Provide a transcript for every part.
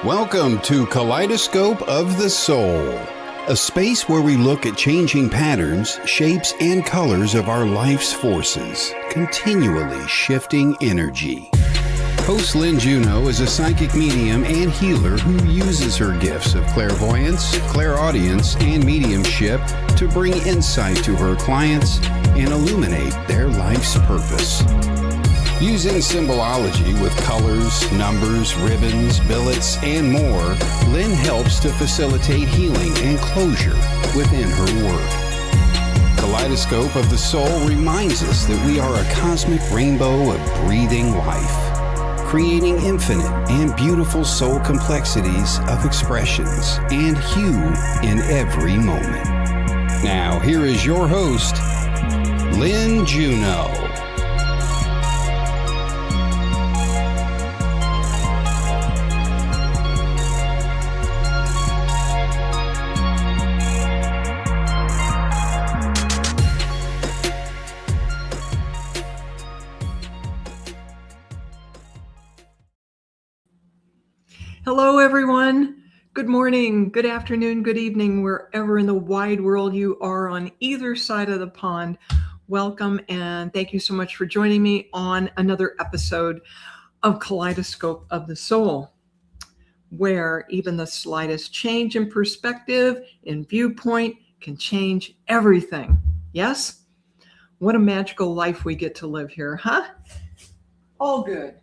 Welcome to Kaleidoscope of the Soul, a space where we look at changing patterns, shapes, and colors of our life's forces, continually shifting energy. Host Lynne Juneau is a psychic medium and healer who uses her gifts of clairvoyance, clairaudience, and mediumship to bring insight to her clients and illuminate their life's purpose. Using symbology with colors, numbers, ribbons, billets, and more, Lynne helps to facilitate healing and closure within her work. Kaleidoscope of the Soul reminds us that we are a cosmic rainbow of breathing life, creating infinite and beautiful soul complexities of expressions and hue in every moment. Now, here is your host, Lynne Juneau. Hello, everyone. Good morning, good afternoon, good evening, wherever in the wide world you are on either side of the pond. Welcome, and thank you so much for joining me on another episode of Kaleidoscope of the Soul, where even the slightest change in perspective, in viewpoint, can change everything. Yes? What a magical life we get to live here, huh? All good.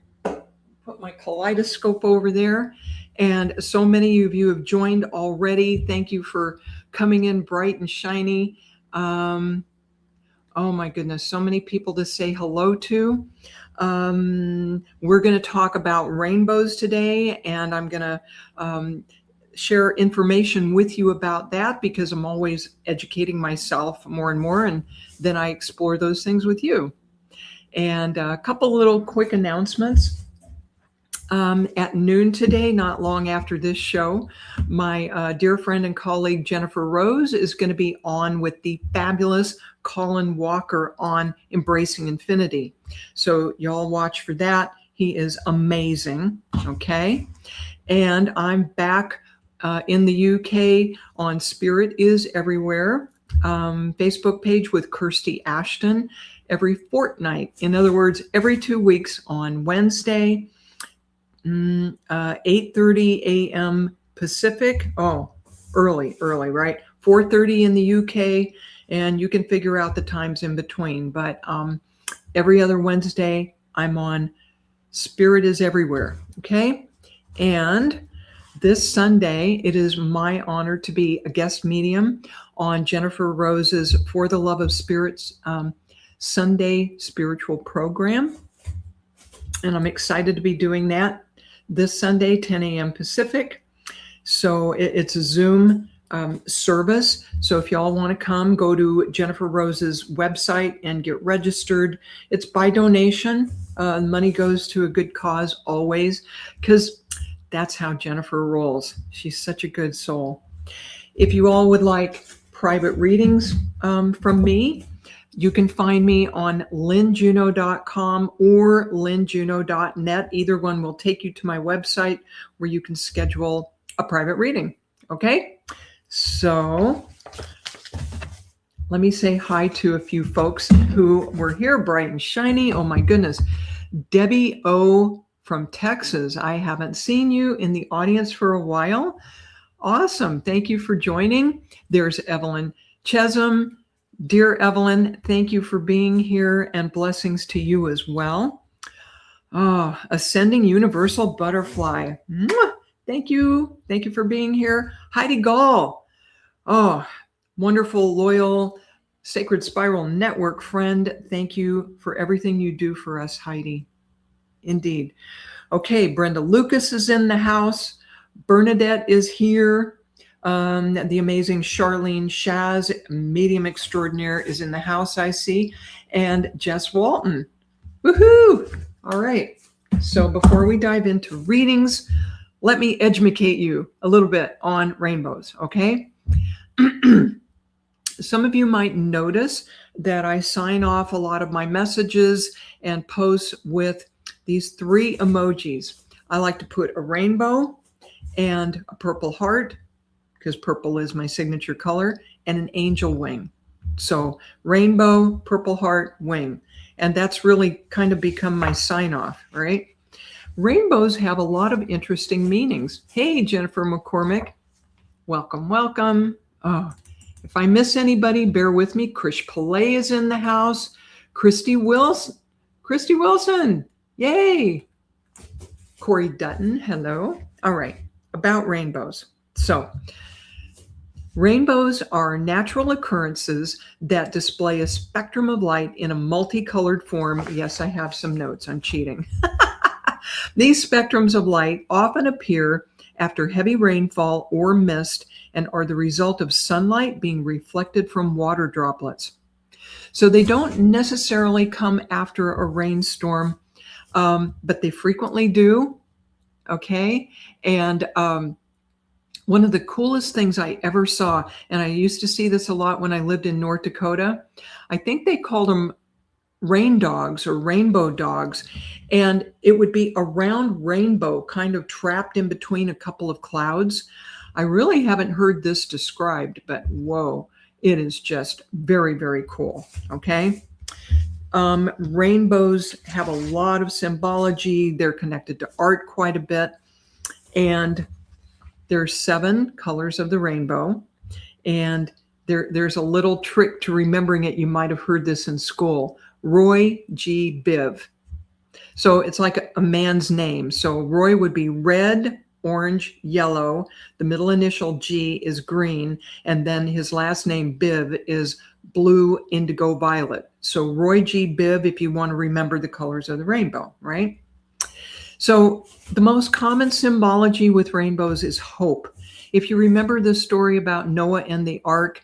Put my kaleidoscope over there. And so many of you have joined already. Thank you for coming in bright and shiny. Oh my goodness, so many people to say hello to. We're going to talk about rainbows today, and I'm going to share information with you about that because I'm always educating myself more and more, and then I explore those things with you. And a couple little quick announcements. At noon today, not long after this show, my dear friend and colleague Jennifer Rose is going to be on with the fabulous Colin Walker on Embracing Infinity. So y'all watch for that. He is amazing. Okay. And I'm back in the UK on Spirit is Everywhere Facebook page with Kirsty Ashton every fortnight. In other words, every 2 weeks on Wednesday. 8:30 a.m. Pacific. Oh, early, right? 4:30 in the UK, and you can figure out the times in between. But every other Wednesday, I'm on Spirit is Everywhere. Okay, and this Sunday, it is my honor to be a guest medium on Jennifer Rose's For the Love of Spirits Sunday spiritual program, and I'm excited to be doing that this Sunday, 10 a.m. Pacific. So it's a Zoom service. So if y'all want to come, go to Jennifer Rose's website and get registered. It's by donation. Money goes to a good cause always, because that's how Jennifer rolls. She's such a good soul. If you all would like private readings from me, you can find me on lynnejuneau.com or lynnejuneau.net. Either one will take you to my website where you can schedule a private reading. Okay? So let me say hi to a few folks who were here bright and shiny. Oh my goodness. Debbie O from Texas. I haven't seen you in the audience for a while. Awesome. Thank you for joining. There's Evelyn Chesham. Dear Evelyn, thank you for being here, and blessings to you as well. Oh, Ascending Universal Butterfly. Mwah! Thank you. Thank you for being here. Heidi Gall. Oh, wonderful, loyal, Sacred Spiral Network friend. Thank you for everything you do for us, Heidi. Indeed. Okay, Brenda Lucas is in the house. Bernadette is here. The amazing Charlene Shaz, medium extraordinaire, is in the house, I see. And Jess Walton. Woohoo! All right. So before we dive into readings, let me educate you a little bit on rainbows, okay? Some of you might notice that I sign off a lot of my messages and posts with these three emojis. I like to put a rainbow and a purple heart, because purple is my signature color, and an angel wing. So rainbow, purple heart, wing. And that's really kind of become my sign off, right? Rainbows have a lot of interesting meanings. Hey, Jennifer McCormick. Welcome, welcome. Oh, if I miss anybody, bear with me. Krish Pillay is in the house. Christy Wilson. Yay. Corey Dutton, hello. All right, about rainbows. So, rainbows are natural occurrences that display a spectrum of light in a multicolored form. Yes, I have some notes. I'm cheating. These spectrums of light often appear after heavy rainfall or mist and are the result of sunlight being reflected from water droplets. So they don't necessarily come after a rainstorm, but they frequently do. Okay. And one of the coolest things I ever saw, and I used to see this a lot when I lived in North Dakota, I think they called them rain dogs or rainbow dogs. And it would be a round rainbow kind of trapped in between a couple of clouds. I really haven't heard this described, but whoa, it is just very, very cool. Okay. Rainbows have a lot of symbology. They're connected to art quite a bit. And there's 7 colors of the rainbow. And there's a little trick to remembering it. You might have heard this in school. Roy G. Biv. So it's like a man's name. So Roy would be red, orange, yellow. The middle initial G is green. And then his last name, Biv, is blue, indigo, violet. So Roy G. Biv, if you want to remember the colors of the rainbow, right? So the most common symbology with rainbows is hope. If you remember the story about Noah and the ark,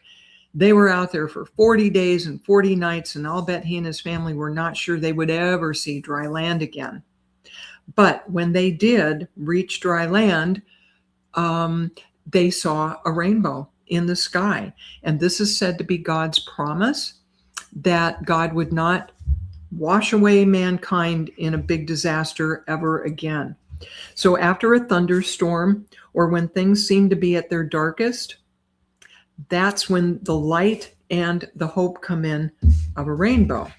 they were out there for 40 days and 40 nights, and I'll bet he and his family were not sure they would ever see dry land again. But when they did reach dry land, they saw a rainbow in the sky. And this is said to be God's promise that God would not wash away mankind in a big disaster ever again. So after a thunderstorm, or when things seem to be at their darkest, that's when the light and the hope come in of a rainbow.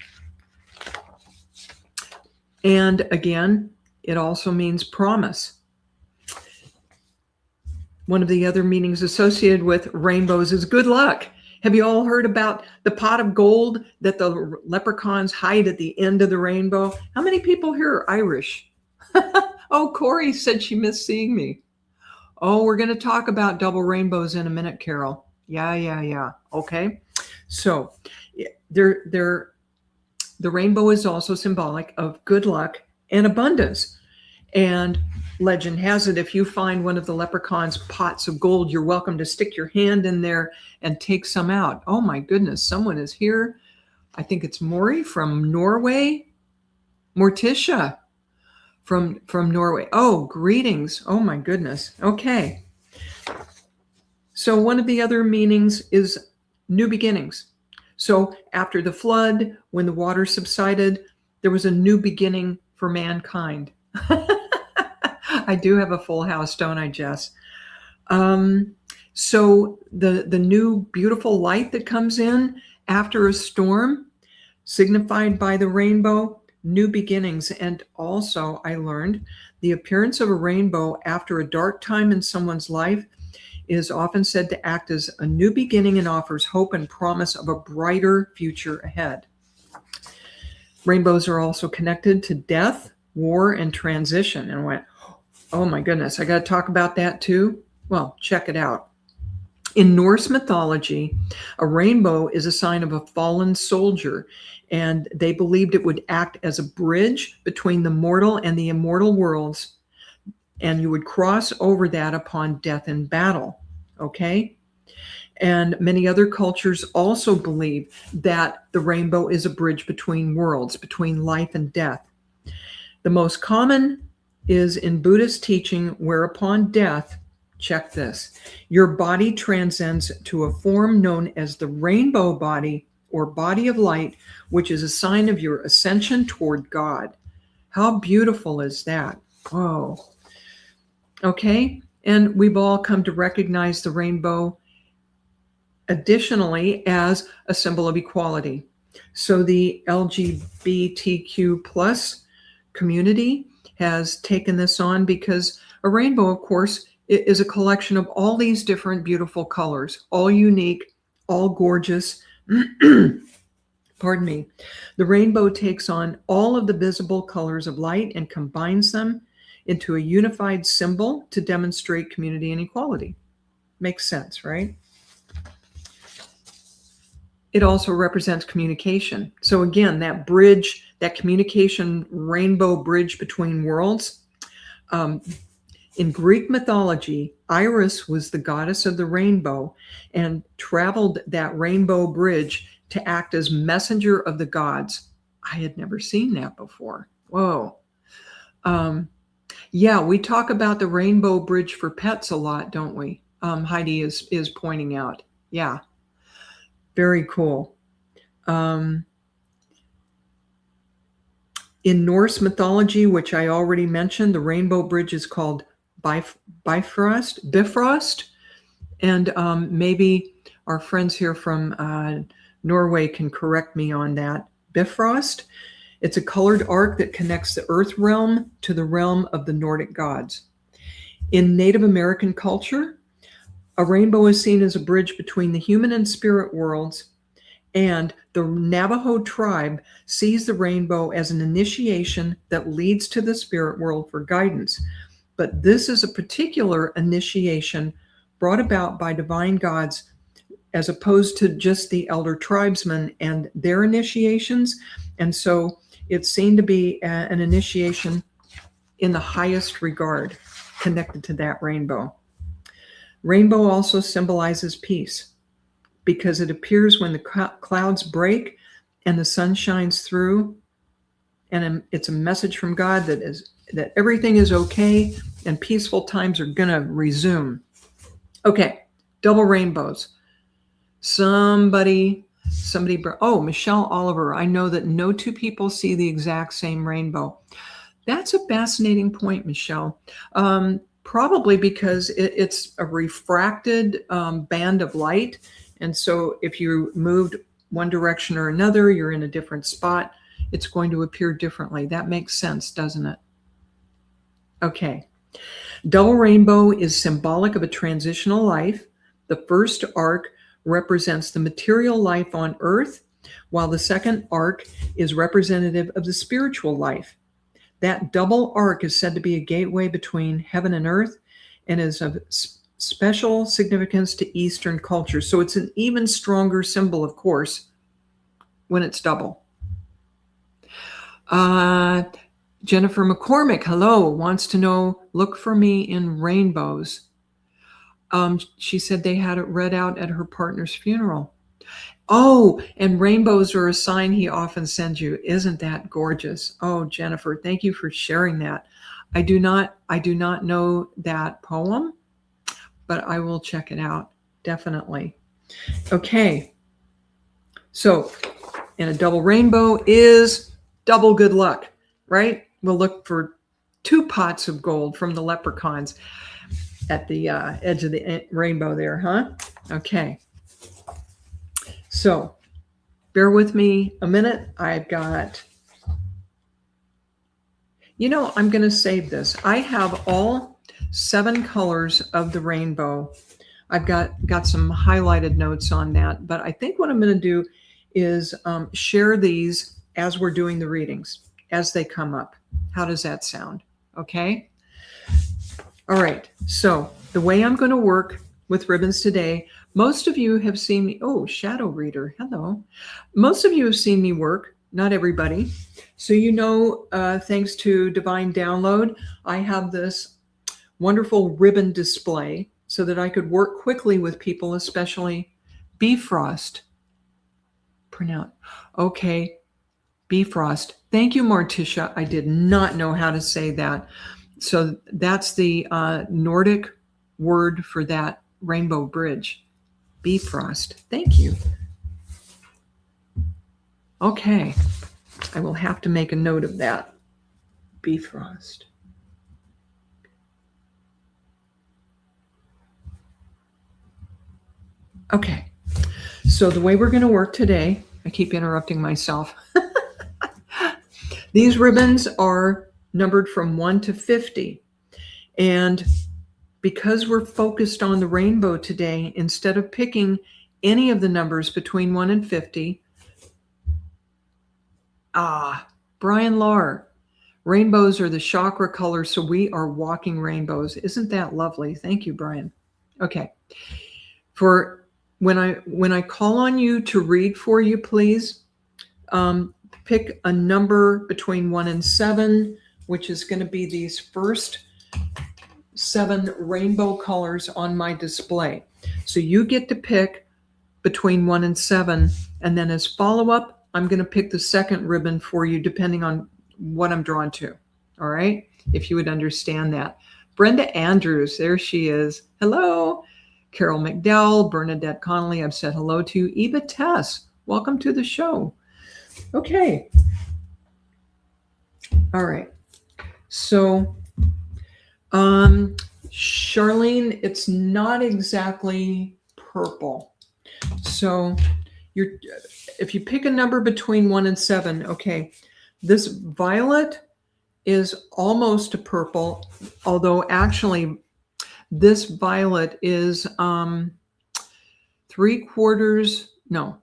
And again, it also means promise. One of the other meanings associated with rainbows is good luck. Have you all heard about the pot of gold that the leprechauns hide at the end of the rainbow? How many people here are Irish? Oh, Corey said she missed seeing me. Oh, we're going to talk about double rainbows in a minute, Carol. Yeah. Okay. So the rainbow is also symbolic of good luck and abundance. And legend has it, if you find one of the leprechauns' pots of gold, you're welcome to stick your hand in there and take some out. Oh my goodness, someone is here. I think it's Maury from Norway. Morticia from Norway. Oh, greetings. Oh my goodness. Okay. So one of the other meanings is new beginnings. So after the flood, when the water subsided, there was a new beginning for mankind. I do have a full house, don't I, Jess? So the new beautiful light that comes in after a storm, signified by the rainbow, new beginnings. And also, I learned the appearance of a rainbow after a dark time in someone's life is often said to act as a new beginning and offers hope and promise of a brighter future ahead. Rainbows are also connected to death, war, and transition. And I went, oh my goodness, I got to talk about that too? Well, check it out. In Norse mythology, a rainbow is a sign of a fallen soldier, and they believed it would act as a bridge between the mortal and the immortal worlds, and you would cross over that upon death in battle. Okay? And many other cultures also believe that the rainbow is a bridge between worlds, between life and death. The most common is in Buddhist teaching, where upon death, check this, your body transcends to a form known as the rainbow body or body of light, which is a sign of your ascension toward God. How beautiful is that? Oh, okay. And we've all come to recognize the rainbow additionally as a symbol of equality. So the LGBTQ plus community has taken this on because a rainbow, of course, is a collection of all these different beautiful colors, all unique, all gorgeous. Pardon me. The rainbow takes on all of the visible colors of light and combines them into a unified symbol to demonstrate community and equality. Makes sense, right? It also represents communication. So again, that bridge, that communication rainbow bridge between worlds. In Greek mythology, Iris was the goddess of the rainbow and traveled that rainbow bridge to act as messenger of the gods. I had never seen that before. Whoa. Yeah, we talk about the rainbow bridge for pets a lot, don't we? Heidi is pointing out. Yeah, very cool. In Norse mythology, which I already mentioned, the rainbow bridge is called Bifrost. And maybe our friends here from Norway can correct me on that. Bifrost. It's a colored arc that connects the earth realm to the realm of the Nordic gods. In Native American culture, a rainbow is seen as a bridge between the human and spirit worlds, and the Navajo tribe sees the rainbow as an initiation that leads to the spirit world for guidance. But this is a particular initiation brought about by divine gods as opposed to just the elder tribesmen and their initiations. And so it's seen to be an initiation in the highest regard connected to that rainbow. Rainbow also symbolizes peace because it appears when the clouds break and the sun shines through. And it's a message from God that everything is okay and peaceful times are going to resume. Okay, double rainbows. Somebody, oh, Michelle Oliver, I know that no two people see the exact same rainbow. That's a fascinating point, Michelle. Probably because it's a refracted band of light. And so if you moved one direction or another, you're in a different spot, it's going to appear differently. That makes sense, doesn't it? Okay. Double rainbow is symbolic of a transitional life. The first arc represents the material life on earth, while the second arc is representative of the spiritual life. That double arc is said to be a gateway between heaven and earth and is of special significance to Eastern culture. So it's an even stronger symbol, of course, when it's double. Jennifer McCormick, hello, wants to know, look for me in rainbows. She said they had it read out at her partner's funeral. Oh, and rainbows are a sign he often sends you. Isn't that gorgeous? Oh, Jennifer, thank you for sharing that. I do not know that poem, but I will check it out, definitely. Okay. So, and a double rainbow is double good luck, right? We'll look for 2 pots of gold from the leprechauns at the edge of the rainbow there, huh? Okay. So bear with me a minute. I've got, I'm going to save this. I have all 7 colors of the rainbow. I've got some highlighted notes on that, but I think what I'm going to do is share these as we're doing the readings, as they come up. How does that sound? Okay. All right. So the way I'm going to work with ribbons today, most of you have seen me. Oh, Shadow Reader. Hello. Most of you have seen me work, not everybody. So, thanks to Divine Download, I have this wonderful ribbon display so that I could work quickly with people, especially Bifrost. Pronounce. Okay. Bifrost. Thank you, Morticia. I did not know how to say that. So that's the Nordic word for that rainbow bridge. Bifrost. Thank you. Okay. I will have to make a note of that. Bifrost. Okay. So the way we're going to work today, I keep interrupting myself. These ribbons are numbered from 1 to 50. And because we're focused on the rainbow today, instead of picking any of the numbers between 1 and 50, Brian Lahr, rainbows are the chakra colors, so we are walking rainbows. Isn't that lovely? Thank you, Brian. Okay. For when I call on you to read for you, please pick a number between 1 and 7, which is going to be these first 7 rainbow colors on my display. So you get to pick between 1 and 7, and then as follow-up, I'm going to pick the second ribbon for you depending on what I'm drawn to. All right? If you would understand that. Brenda Andrews, there she is. Hello. Carol McDowell, Bernadette Connolly, I've said hello to. Eva Tess, welcome to the show. Okay. All right. So, Charlene, it's not exactly purple. So if you pick a number between 1 and 7, okay, this violet is almost a purple, although actually this violet is 3/4, no,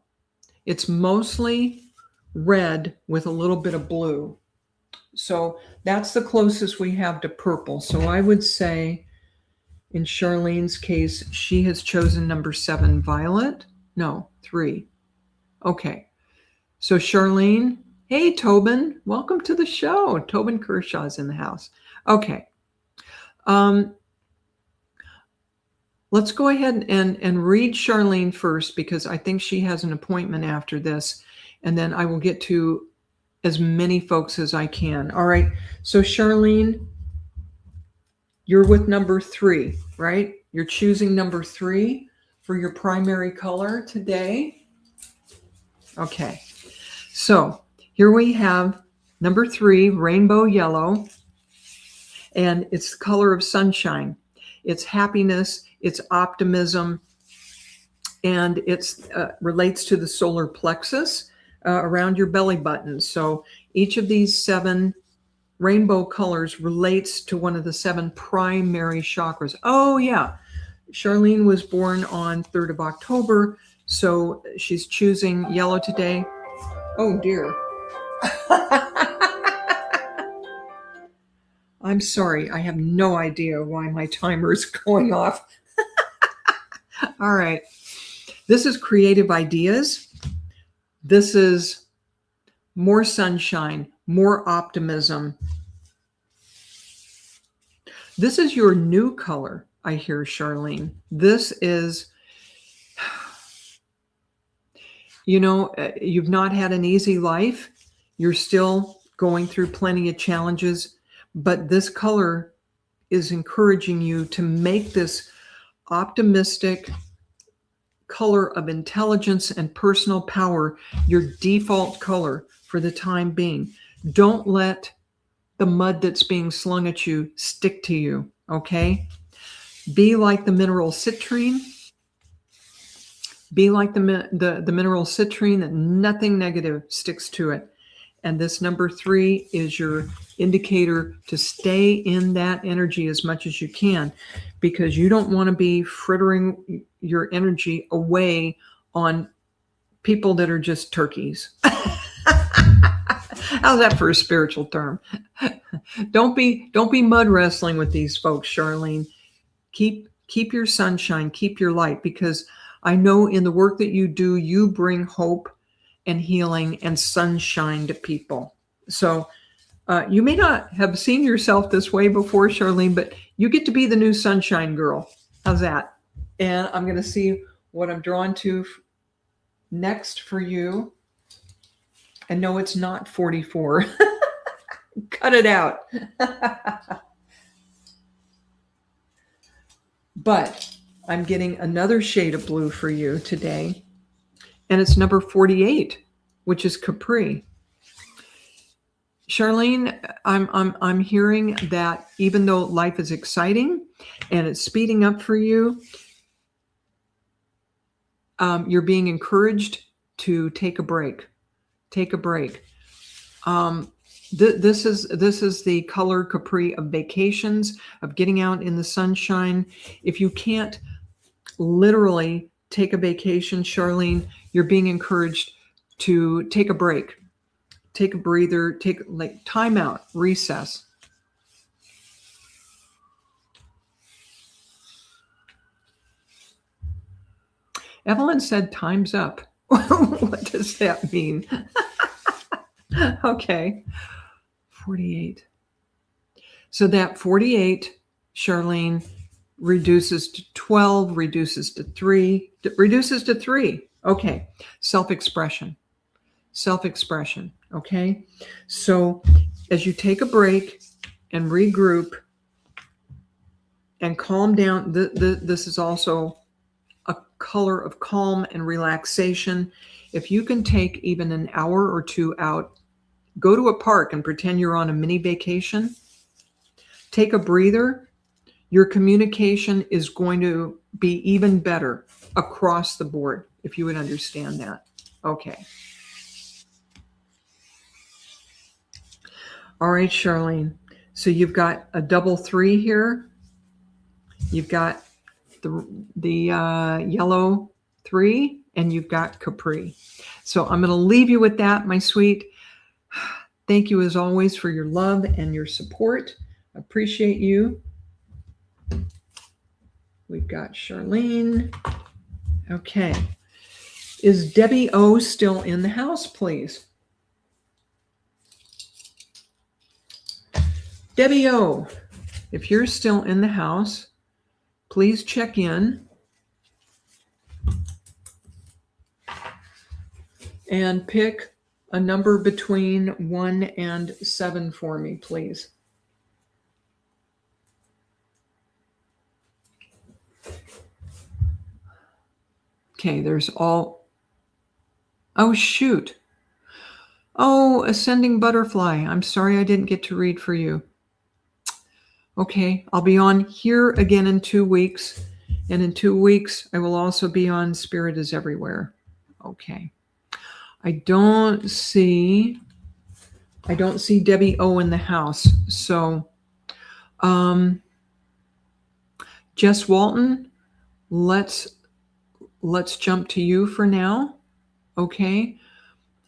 it's mostly red with a little bit of blue. So that's the closest we have to purple. So I would say in Charlene's case, she has chosen number 7, violet. No, 3. Okay. So Charlene, hey, Tobin, welcome to the show. Tobin Kershaw's in the house. Okay. Let's go ahead and read Charlene first, because I think she has an appointment after this, and then I will get to as many folks as I can. All right. So Charlene, you're with number 3, right? You're choosing number 3 for your primary color today. Okay. So here we have number 3, rainbow yellow, and it's the color of sunshine. It's happiness, it's optimism, and it's relates to the solar plexus around your belly button. So each of these 7 rainbow colors relates to one of the 7 primary chakras. Oh yeah, Charlene was born on 3rd of October, so she's choosing yellow today. Oh dear. I'm sorry, I have no idea why my timer is going off. All right. This is creative ideas. This is more sunshine, more optimism. This is your new color, I hear, Charlene. This is, you've not had an easy life. You're still going through plenty of challenges, but this color is encouraging you to make this optimistic color of intelligence and personal power your default color for the time being. Don't let the mud that's being slung at you stick to you, okay? Be like the mineral citrine. Be like the mineral citrine, that nothing negative sticks to it. And this number 3 is your indicator to stay in that energy as much as you can, because you don't want to be frittering your energy away on people that are just turkeys. How's that for a spiritual term? Don't be mud wrestling with these folks, Charlene. Keep your sunshine, keep your light, because I know in the work that you do, you bring hope and healing and sunshine to people. So you may not have seen yourself this way before, Charlene, but you get to be the new sunshine girl. How's that? And I'm going to see what I'm drawn to next for you. And no, it's not 44. Cut it out. But I'm getting another shade of blue for you today. And it's number 48, which is Capri. Charlene, I'm hearing that even though life is exciting and it's speeding up for you, You're being encouraged to take a break. Take a break. This is the color Capri of vacations, of getting out in the sunshine. If you can't literally take a vacation, Charlene, you're being encouraged to take a break, take a breather, take like time out, recess. Evelyn said time's up. What does that mean? Okay. 48. So that 48, Charlene, reduces to 12, reduces to 3, reduces to 3. Okay. Self-expression. Self-expression. Okay. So as you take a break and regroup and calm down, this is also a color of calm and relaxation. If you can take even an hour or two out, go to a park and pretend you're on a mini vacation. Take a breather. Your communication is going to be even better across the board, if you would understand that. Okay. All right, Charlene. So you've got a double 3 here. You've got the yellow 3, and you've got Capri. So I'm going to leave you with that, my sweet. Thank you as always for your love and your support. Appreciate you. We've got Charlene. Okay. Is Debbie O still in the house, please? Debbie O, if you're still in the house, please check in and pick a number between 1 and 7 for me, please. Okay, there's all... Oh, shoot. Oh, Ascending Butterfly. I'm sorry I didn't get to read for you. Okay, I'll be on here again in 2 weeks. And in 2 weeks, I will also be on Spirit is Everywhere. Okay. I don't see Debbie O in the house. So, Jess Walton, let's jump to you for now. Okay.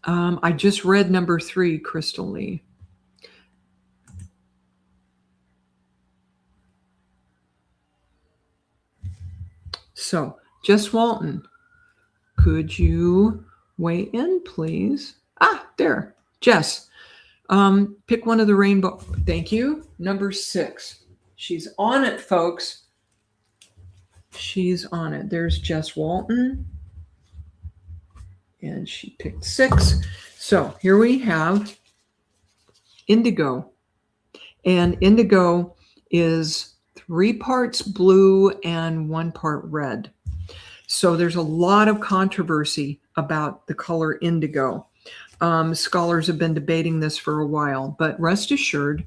I just read number 3, Crystal Lee. So, Jess Walton, could you weigh in, please? Ah, there. Jess, pick one of the rainbow. Thank you. Number 6. She's on it, folks. She's on it. There's Jess Walton. And she picked 6. So here we have indigo. And indigo is 3 parts blue and 1 part red. So there's a lot of controversy about the color indigo. Scholars have been debating this for a while, but rest assured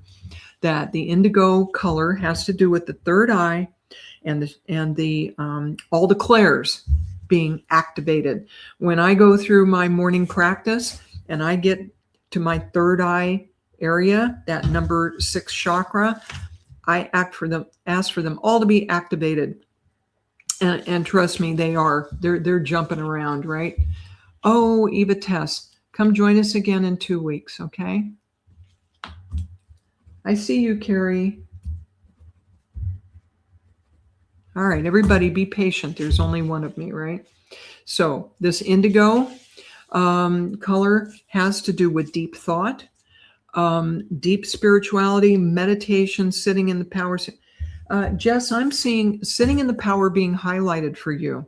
that the indigo color has to do with the third eye and all the clairs being activated. When I go through my morning practice and I get to my third eye area, that number 6 chakra, I ask for them all to be activated. And trust me, they are. They're jumping around, right? Oh, Eva Tess, come join us again in 2 weeks, okay? I see you, Carrie. All right, everybody be patient. There's only one of me, right? So this indigo color has to do with deep thought, deep spirituality, meditation, sitting in the power. Jess, I'm seeing sitting in the power being highlighted for you.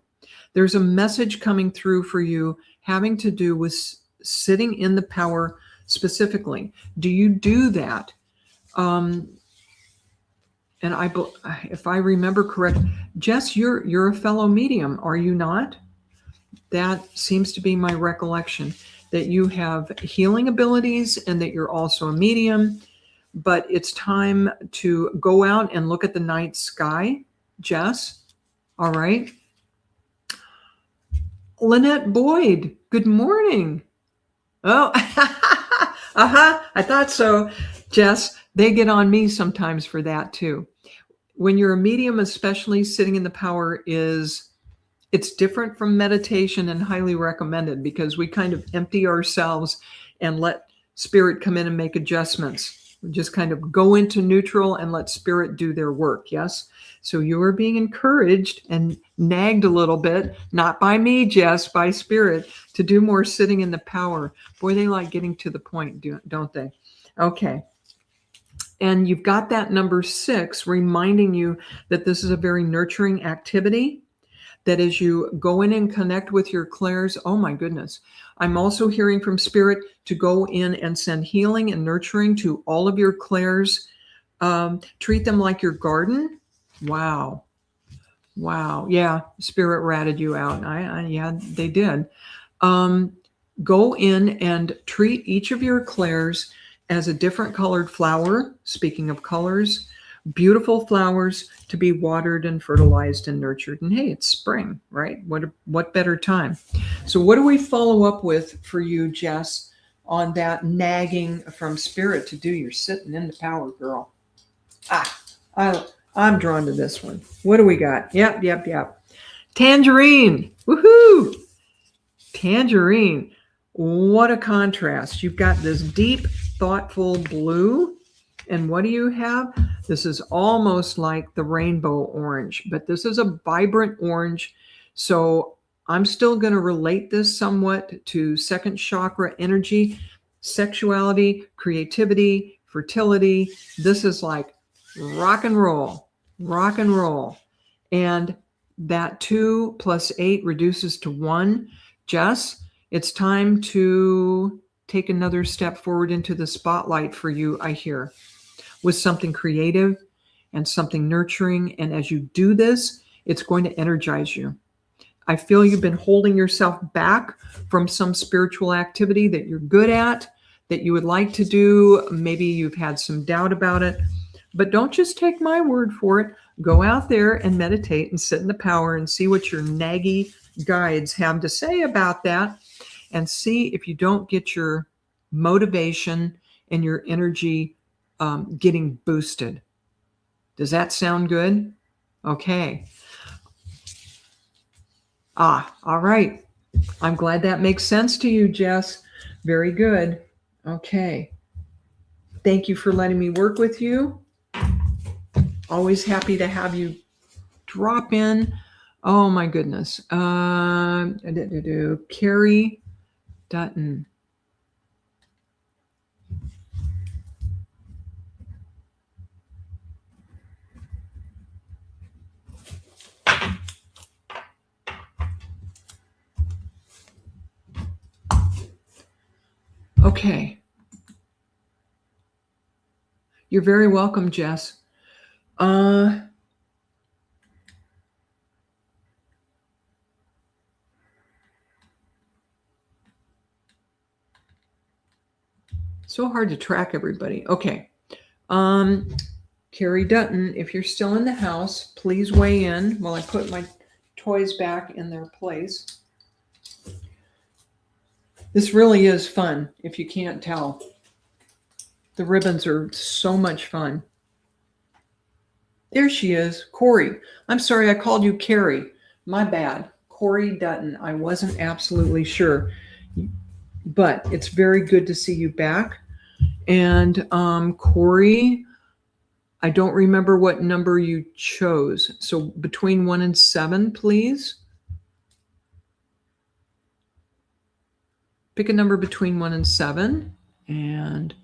There's a message coming through for you having to do with sitting in the power specifically. Do you do that? And if I remember correct, Jess, you're a fellow medium, are you not? That seems to be my recollection, that you have healing abilities and that you're also a medium. But it's time to go out and look at the night sky, Jess. All right. Lynette Boyd, good morning. Oh, I thought so. Jess, they get on me sometimes for that too. When you're a medium, especially sitting in the power it's different from meditation and highly recommended because we kind of empty ourselves and let spirit come in and make adjustments. We just kind of go into neutral and let spirit do their work. Yes. So you are being encouraged and nagged a little bit, not by me, Jess, by spirit, to do more sitting in the power. Boy, they like getting to the point, don't they? Okay. And you've got that number 6 reminding you that this is a very nurturing activity, that as you go in and connect with your clairs, oh my goodness, I'm also hearing from spirit to go in and send healing and nurturing to all of your clairs. Treat them like your garden. Wow. Yeah, spirit ratted you out. Yeah, they did. Go in and treat each of your clairs as a different colored flower. Speaking of colors, beautiful flowers to be watered and fertilized and nurtured. And hey, it's spring, right? What better time? So what do we follow up with for you, Jess, on that nagging from spirit to do? You're sitting in the power, girl. I'm drawn to this one. What do we got? Yep. Tangerine. Woohoo! Tangerine. What a contrast. You've got this deep, thoughtful blue. And what do you have? This is almost like the rainbow orange, but this is a vibrant orange. So I'm still going to relate this somewhat to second chakra energy, sexuality, creativity, fertility. This is like rock and roll. And that 2 + 8 reduces to 1. Jess, it's time to take another step forward into the spotlight for you, I hear, with something creative and something nurturing. And as you do this, it's going to energize you. I feel you've been holding yourself back from some spiritual activity that you're good at, that you would like to do. Maybe you've had some doubt about it, but don't just take my word for it. Go out there and meditate and sit in the power and see what your naggy guides have to say about that, and see if you don't get your motivation and your energy getting boosted. Does that sound good? Okay. All right. I'm glad that makes sense to you, Jess. Very good. Okay. Thank you for letting me work with you. Always happy to have you drop in. Oh my goodness. Carrie Dutton. Okay. You're very welcome, Jess. So hard to track everybody. Okay. Carrie Dutton, if you're still in the house, please weigh in while I put my toys back in their place. This really is fun, if you can't tell. The ribbons are so much fun. There she is, Corey. I'm sorry I called you Carrie. My bad. Corey Dutton. I wasn't absolutely sure. But it's very good to see you back. And Corey, I don't remember what number you chose. So between 1 and 7, please. Pick a number between 1 and 7. And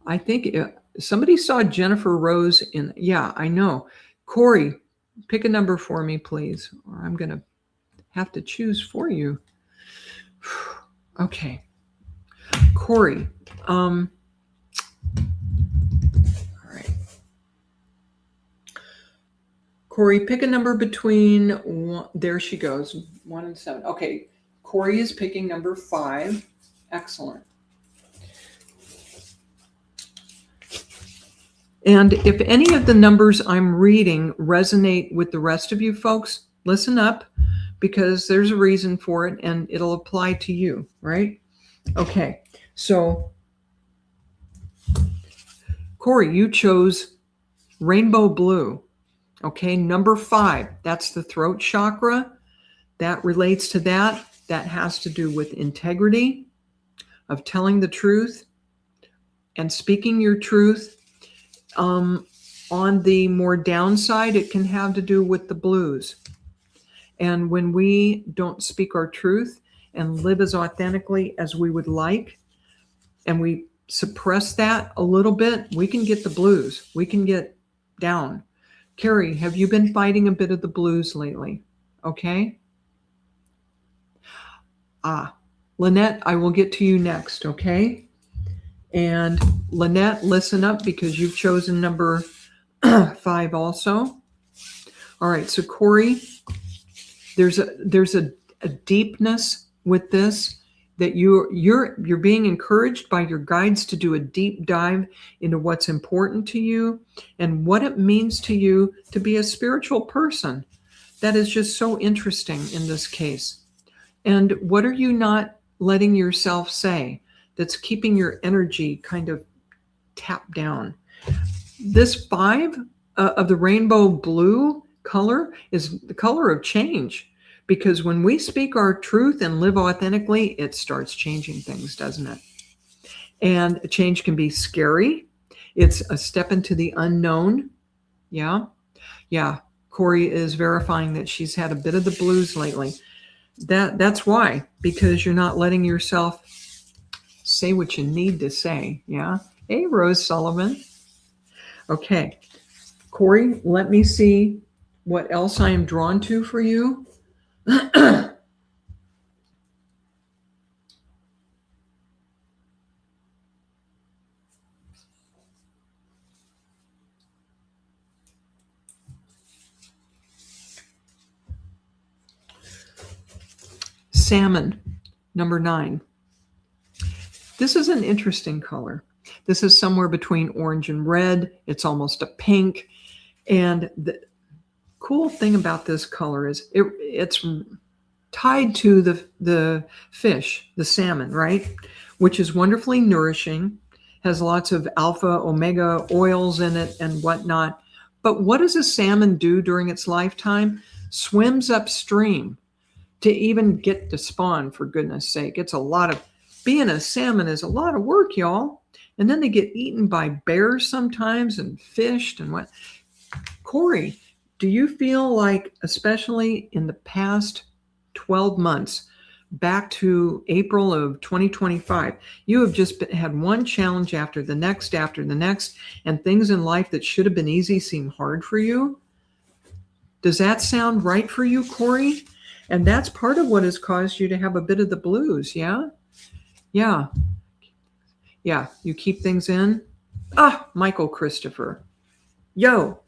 I think somebody saw Jennifer Rose in. Yeah, I know. Corey, pick a number for me, please. Or I'm going to have to choose for you. Okay. Corey. All right. Corey, pick a number between there she goes, 1 and 7. Okay. Corey is picking number 5. Excellent. And if any of the numbers I'm reading resonate with the rest of you folks, listen up, because there's a reason for it and it'll apply to you, right? Okay, so Corey, you chose rainbow blue. Okay, number 5, that's the throat chakra. That relates to that. That has to do with integrity, of telling the truth and speaking your truth. On the more downside, it can have to do with the blues. And when we don't speak our truth and live as authentically as we would like, and we suppress that a little bit, we can get the blues. We can get down. Carrie, have you been fighting a bit of the blues lately? Okay. Lynette, I will get to you next, okay? And Lynette, listen up, because you've chosen number 5 also. All right, so Corey, there's a deepness with this, that you're being encouraged by your guides to do a deep dive into what's important to you and what it means to you to be a spiritual person. That is just so interesting in this case. And what are you not letting yourself say that's keeping your energy kind of tapped down? This 5 of the rainbow blue color is the color of change, because when we speak our truth and live authentically, it starts changing things, doesn't it? And change can be scary. It's a step into the unknown. Yeah. Corey is verifying that she's had a bit of the blues lately. That's why, because you're not letting yourself say what you need to say. Yeah. Hey, Rose Sullivan. Okay. Corey, let me see what else I am drawn to for you. Salmon, number 9. This is an interesting color. This is somewhere between orange and red. It's almost a pink. And the cool thing about this color is it's tied to the fish, the salmon, right? Which is wonderfully nourishing, has lots of alpha, omega oils in it and whatnot. But what does a salmon do during its lifetime? Swims upstream to even get to spawn, for goodness sake. It's a lot of, being a salmon is a lot of work, y'all. And then they get eaten by bears sometimes and fished and what. Corey, do you feel like, especially in the past 12 months, back to April of 2025, you have just had one challenge after the next, and things in life that should have been easy seem hard for you? Does that sound right for you, Corey? And that's part of what has caused you to have a bit of the blues, yeah? Yeah, you keep things in. Michael Christopher. Yo.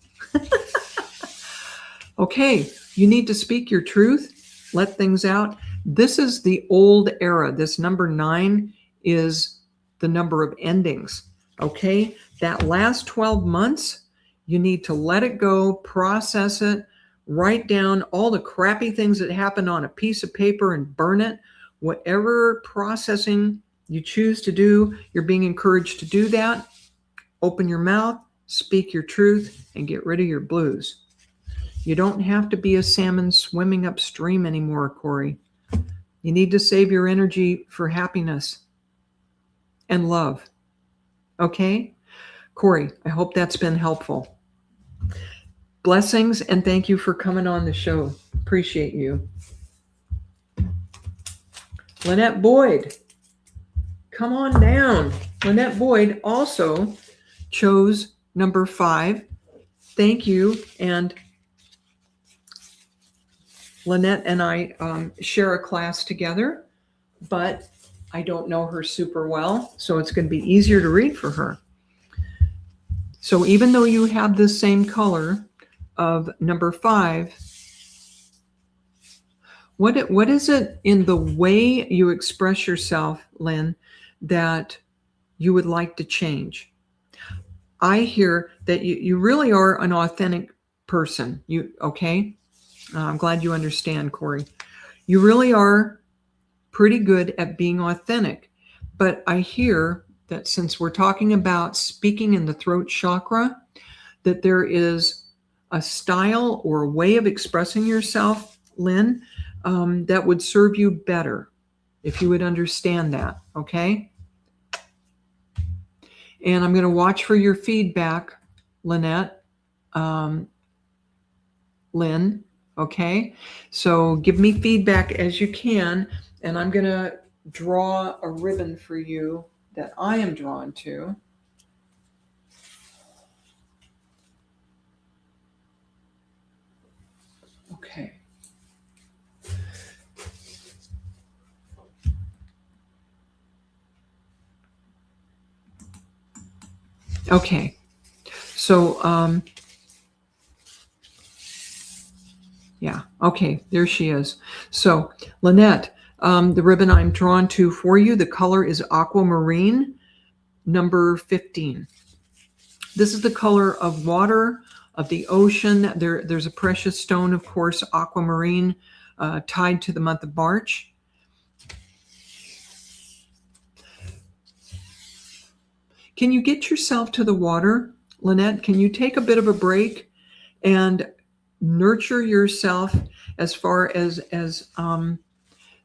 Okay, you need to speak your truth, let things out. This is the old era. This number 9 is the number of endings, okay? That last 12 months, you need to let it go, process it, write down all the crappy things that happen on a piece of paper and burn it. Whatever processing you choose to do, you're being encouraged to do that. Open your mouth, speak your truth, and get rid of your blues. You don't have to be a salmon swimming upstream anymore, Corey. You need to save your energy for happiness and love. Okay? Corey, I hope that's been helpful. Blessings, and thank you for coming on the show. Appreciate you. Lynette Boyd, come on down. Lynette Boyd also chose number 5. Thank you. And Lynette and I share a class together, but I don't know her super well, so it's going to be easier to read for her. So even though you have the same color of number 5, what is it in the way you express yourself, Lynn, that you would like to change? I hear that you really are an authentic person. Okay? I'm glad you understand, Corey. You really are pretty good at being authentic. But I hear that since we're talking about speaking in the throat chakra, that there is a style or a way of expressing yourself, Lynne, that would serve you better if you would understand that, okay? And I'm going to watch for your feedback, Lynette, Lynne, okay? So give me feedback as you can, and I'm going to draw a ribbon for you that I am drawn to. Okay. Okay. So, yeah. Okay. There she is. So, Lynette, the ribbon I'm drawn to for you, the color is aquamarine, number 15. This is the color of water, of the ocean. There's a precious stone, of course, aquamarine, tied to the month of March. Can you get yourself to the water, Lynette? Can you take a bit of a break and nurture yourself as far as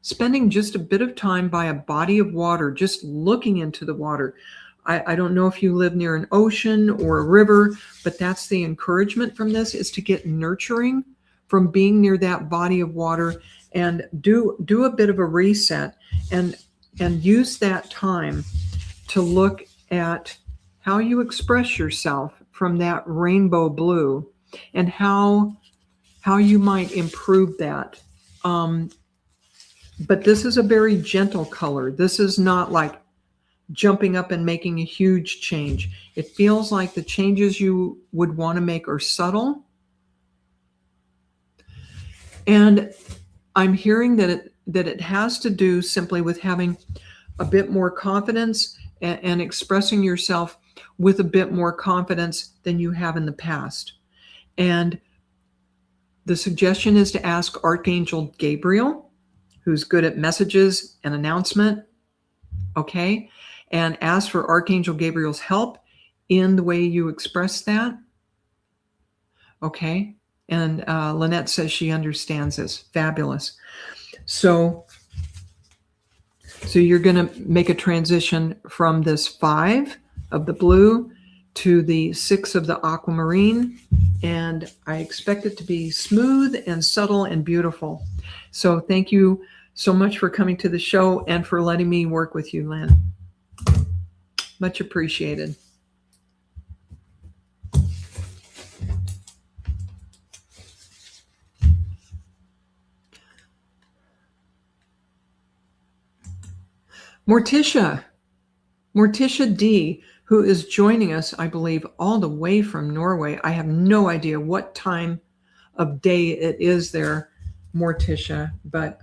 spending just a bit of time by a body of water, just looking into the water? I don't know if you live near an ocean or a river, but that's the encouragement from this, is to get nurturing from being near that body of water and do a bit of a reset and use that time to look at how you express yourself from that rainbow blue and how you might improve that. But this is a very gentle color. This is not like jumping up and making a huge change. It feels like the changes you would want to make are subtle. And I'm hearing that it has to do simply with having a bit more confidence and expressing yourself with a bit more confidence than you have in the past. And the suggestion is to ask Archangel Gabriel, who's good at messages and announcement, okay? And ask for Archangel Gabriel's help in the way you express that, okay? And Lynette says she understands this. Fabulous. So you're going to make a transition from this 5 of the blue to the 6 of the aquamarine, and I expect it to be smooth and subtle and beautiful. So thank you so much for coming to the show and for letting me work with you, Lynne. Much appreciated. Morticia D, who is joining us, I believe, all the way from Norway. I have no idea what time of day it is there, Morticia, but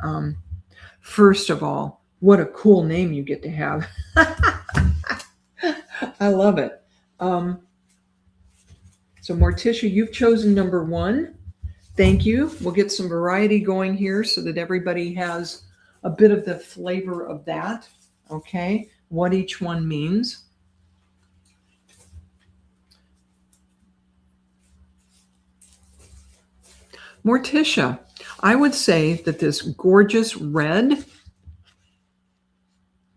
first of all, what a cool name you get to have. I love it. So Morticia, you've chosen number 1. Thank you. We'll get some variety going here so that everybody has a bit of the flavor of that. Okay, what each one means. Morticia, I would say that this gorgeous red,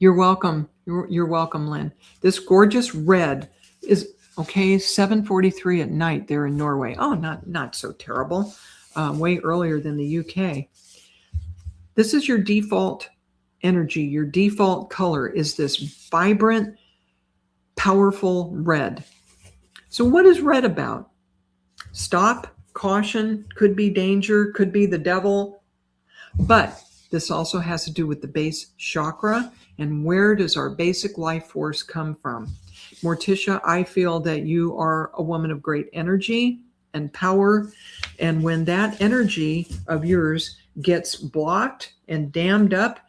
you're welcome. You're welcome, Lynne. This gorgeous red is, okay, 7:43 at night there in Norway. Oh, not so terrible. Way earlier than the UK. This is your default energy. Your default color is this vibrant, powerful red. So what is red about? Stop, caution, could be danger, could be the devil. But this also has to do with the base chakra and where does our basic life force come from? Morticia, I feel that you are a woman of great energy and power. And when that energy of yours gets blocked and dammed up,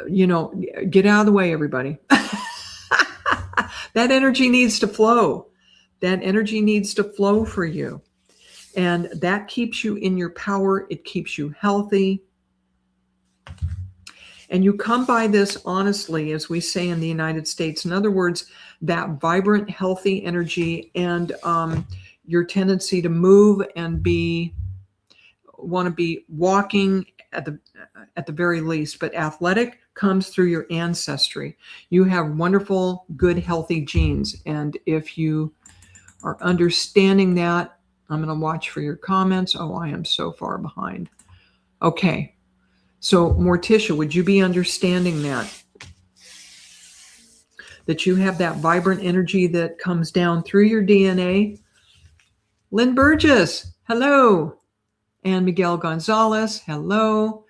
get out of the way, everybody. That energy needs to flow. That energy needs to flow for you. And that keeps you in your power. It keeps you healthy. And you come by this honestly, as we say in the United States. In other words, that vibrant, healthy energy and your tendency to move and want to be walking at the very least, but athletic comes through your ancestry. You have wonderful, good, healthy genes. And if you are understanding that, I'm going to watch for your comments. Oh, I am so far behind. Okay. So, Morticia, would you be understanding that? That you have that vibrant energy that comes down through your DNA? Lynn Burgess, hello. And Miguel Gonzalez, hello.